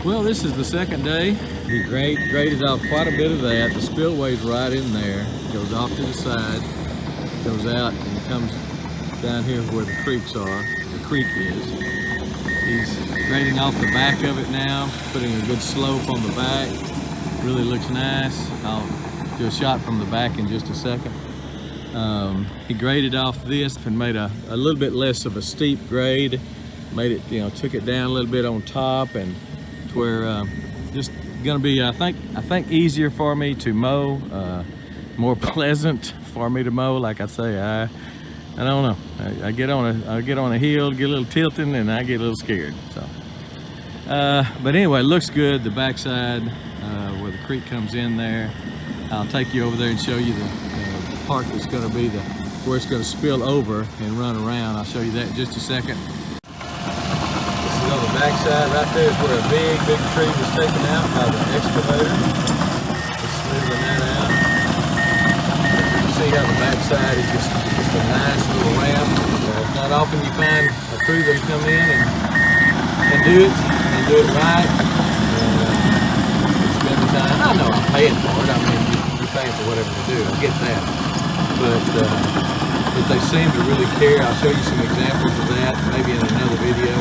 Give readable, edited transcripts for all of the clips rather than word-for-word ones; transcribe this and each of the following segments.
Well, this is the second day. He graded off quite a bit of that. The spillway's right in there. Goes off to the side, goes out and comes down here where the creeks are. The creek is. He's grading off the back of it now, putting a good slope on the back. Really looks nice. I'll do a shot from the back in just a second. He graded off this and made a little bit less of a steep grade. Made it, took it down a little bit on top, and to where just gonna be, I think easier for me to mow, more pleasant for me to mow. Like I say, I don't know. I get on a hill, get a little tilting, and I get a little scared. So, but anyway, it looks good. The backside where the creek comes in there. I'll take you over there and show you the part that's going to be where it's going to spill over and run around. I'll show you that in just a second. This is on the backside. Right there is where a big tree was taken out by the excavator. Just smoothing that out. You can see how the backside is just a nice little ramp. It's not often you find a crew that come in and do it right. Spend the time. I know I'm paying for it. I mean, you're paying for whatever they do. I get that. But they seem to really care. I'll show you some examples of that maybe in another video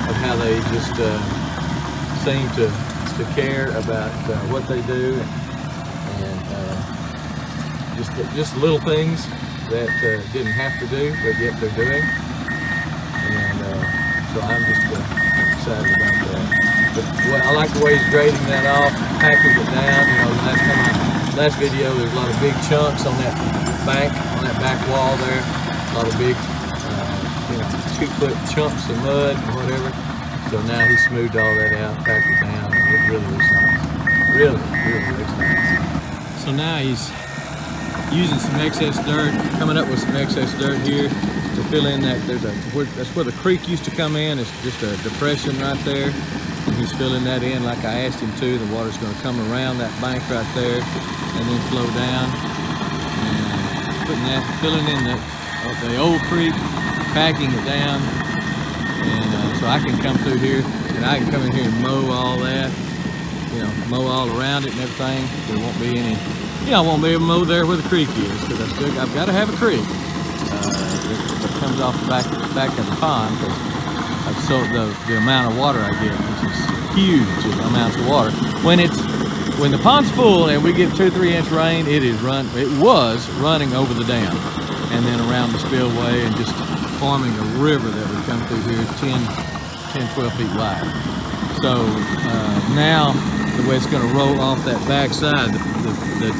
of how they just seem to care about what they do, and just little things that didn't have to do, but yet they're doing. And so I'm just excited about that. But I like the way he's grading that off, packing it down. Last video, there's a lot of big chunks on that back wall there. A lot of big, 2-foot chunks of mud and whatever. So now he smoothed all that out, packed it down, and it really looks nice. Really looks nice. So now he's using some excess dirt, coming up with some excess dirt here to fill in that. That's where the creek used to come in. It's just a depression right there. And he's filling that in like I asked him to. The water's going to come around that bank right there and then flow down. And filling in the old creek, packing it down. And so I can come through here and I can come in here and mow all that, mow all around it and everything. There won't be any, I won't be able to mow there where the creek is, because I've got to have a creek that comes off the back of the pond, because I've sold the amount of water I get, which is huge amounts of water. When the pond's full and we get 2-3 inch rain, it was running over the dam and then around the spillway and just forming a river that would come through here 10-12 feet wide. So now the way it's going to roll off that backside, the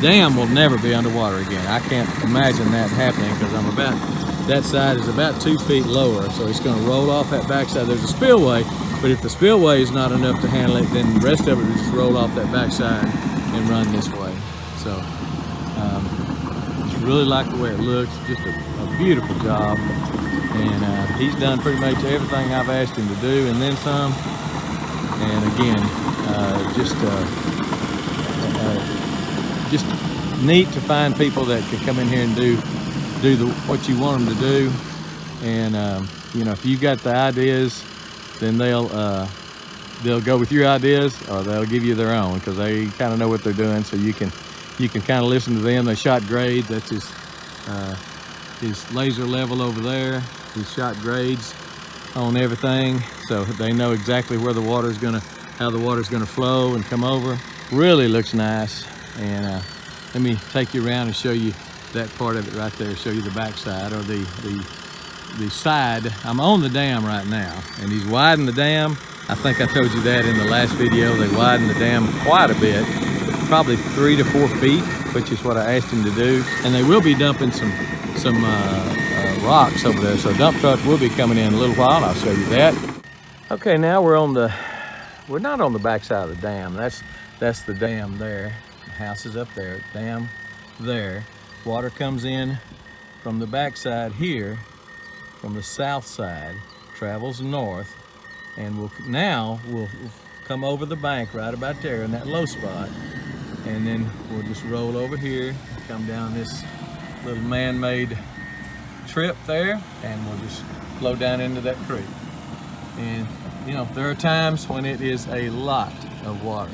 dam will never be underwater again. I can't imagine that happening, because that side is about 2 feet lower, so it's going to roll off that backside. There's a spillway, but if the spillway is not enough to handle it, then the rest of it will just roll off that backside and run this way. So just really like the way it looks. Just a beautiful job, and he's done pretty much everything I've asked him to do, and then some. And again, just neat to find people that can come in here and do what you want them to do. And if you got the ideas, then they'll go with your ideas, or they'll give you their own, because they kind of know what they're doing. So you can kind of listen to them. They shot grades. That's his laser level over there. He shot grades on everything, so they know exactly where how the water's gonna flow and come over. Really looks nice. And let me take you around and show you that part of it right there. Show you the backside, or the side. I'm on the dam right now, and he's widened the dam. I think I told you that in the last video. They widened the dam quite a bit, probably 3 to 4 feet, which is what I asked him to do. And they will be dumping some rocks over there, so a dump truck will be coming in a little while, and I'll show you that. Okay, now we're not on the backside of the dam. That's the dam there. The house is up there. Dam there. Water comes in from the backside here, from the south side, travels north, and we'll come over the bank right about there in that low spot, and then we'll just roll over here, come down this little man-made trip there, and we'll just flow down into that creek. And you know, there are times when it is a lot of water.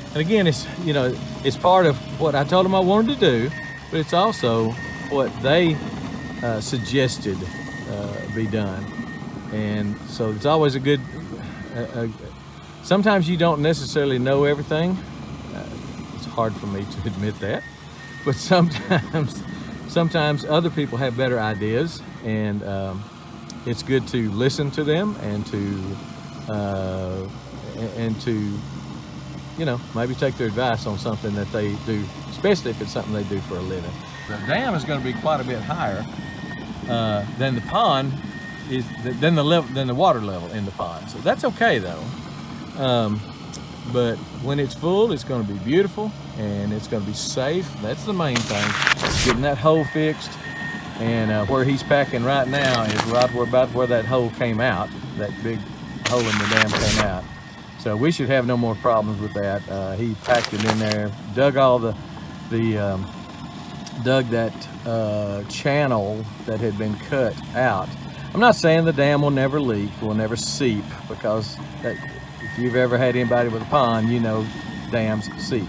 And again, it's, you know, it's part of what I told them I wanted to do, but it's also what they suggested be done. And so it's always a good, sometimes you don't necessarily know everything. It's hard for me to admit that, but sometimes other people have better ideas, and it's good to listen to them and to you know, maybe take their advice on something that they do, especially if it's something they do for a living. The dam is going to be quite a bit higher than the pond is, than the water level in the pond. So that's okay though. But when it's full, it's going to be beautiful and it's going to be safe. That's the main thing. Getting that hole fixed, and where he's packing right now is right about where that hole came out. That big hole in the dam came out. So we should have no more problems with that. He packed it in there, dug all dug that channel that had been cut out. I'm not saying the dam will never leak, will never seep, because if you've ever had anybody with a pond, you know dams seep.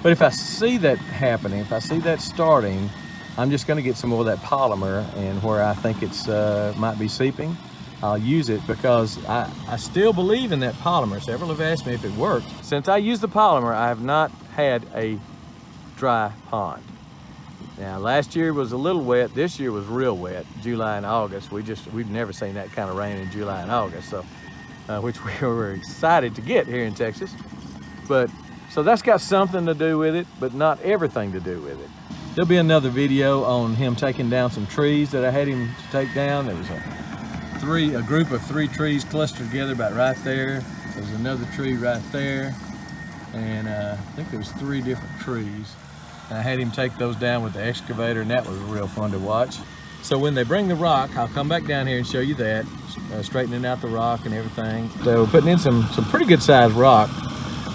But if I see that happening, if I see that starting, I'm just going to get some more of that polymer, and where I think it's might be seeping, I'll use it, because I still believe in that polymer. Several have asked me if it worked. Since I used the polymer, I have not had a dry pond. Now, last year was a little wet. This year was real wet, July and August. We've never seen that kind of rain in July and August, so which we were excited to get here in Texas. But so that's got something to do with it, but not everything to do with it. There'll be another video on him taking down some trees that I had him to take down. There was a group of 3 trees clustered together about right there. There's another tree right there, and I think there was 3 different trees. And I had him take those down with the excavator, and that was real fun to watch. So when they bring the rock, I'll come back down here and show you that, straightening out the rock and everything. So we're putting in some pretty good sized rock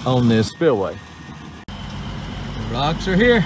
on this spillway. The rocks are here.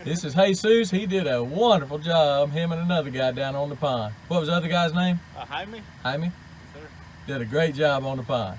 This is Jesus. He did a wonderful job, him and another guy down on the pond. What was the other guy's name? Jaime. Jaime? Sir. Did a great job on the pond.